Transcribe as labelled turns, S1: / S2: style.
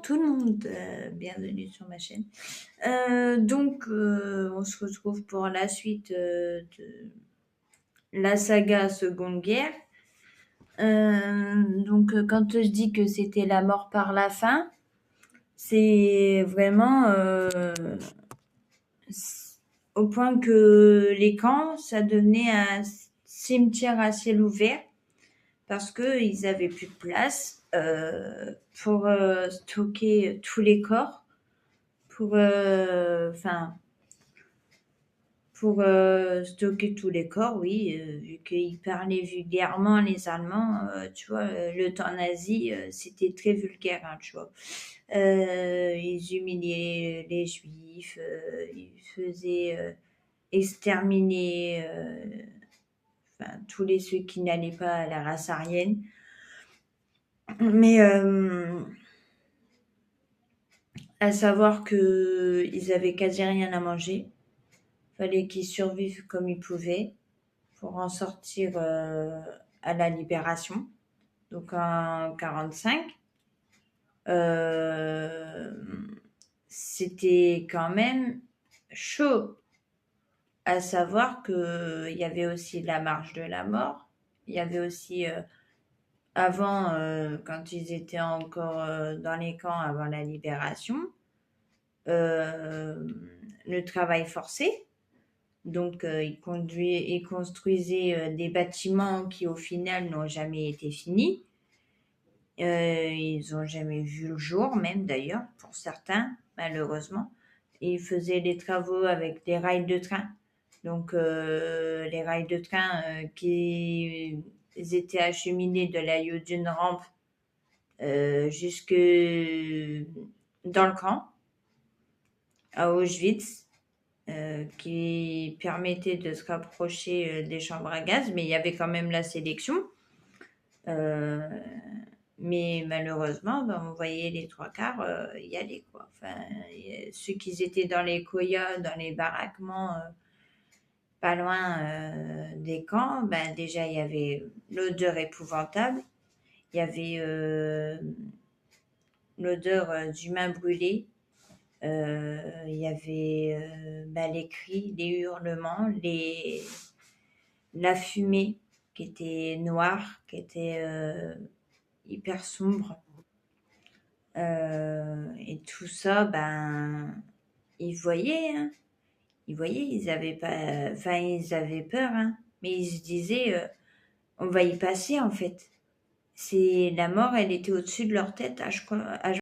S1: tout le monde, bienvenue sur ma chaîne. On se retrouve pour la suite de la saga Seconde Guerre. Quand je dis que c'était la mort par la faim, c'est vraiment au point que les camps, ça devenait un cimetière à ciel ouvert parce qu'ils avaient plus de place pour stocker tous les corps, pour stocker tous les corps, oui, vu qu'ils parlaient vulgairement les Allemands, tu vois, le temps nazi, c'était très vulgaire, hein, tu vois. Ils humiliaient les Juifs, ils faisaient exterminer tous ceux qui n'allaient pas à la race aryenne. Mais à savoir que ils avaient quasi rien à manger. Fallait qu'ils survivent comme ils pouvaient pour en sortir à la libération. Donc en 45, c'était quand même chaud. À savoir que il y avait aussi la marche de la mort. Il y avait aussi avant, quand ils étaient encore dans les camps avant la libération, le travail forcé. Donc, ils construisaient des bâtiments qui, au final, n'ont jamais été finis. Ils n'ont jamais vu le jour, même d'ailleurs, pour certains, malheureusement. Ils faisaient des travaux avec des rails de train. Donc, les rails de train qui étaient acheminés de l'aïeul d'une rampe jusque dans le camp, à Auschwitz, qui permettait de se rapprocher des chambres à gaz, mais il y avait quand même la sélection. Mais malheureusement, on voyait les trois quarts y aller, quoi. Enfin, ceux qui étaient dans les koyas, dans les baraquements, pas loin des camps, déjà il y avait l'odeur épouvantable, il y avait l'odeur d'humains brûlés, il y avait les cris, les hurlements, la fumée qui était noire, qui était hyper sombre. Et tout ça, ils voyaient, hein. Ils voyaient, ils avaient pas, ils avaient peur, hein. Mais ils se disaient, on va y passer en fait. C'est la mort, elle était au-dessus de leur tête,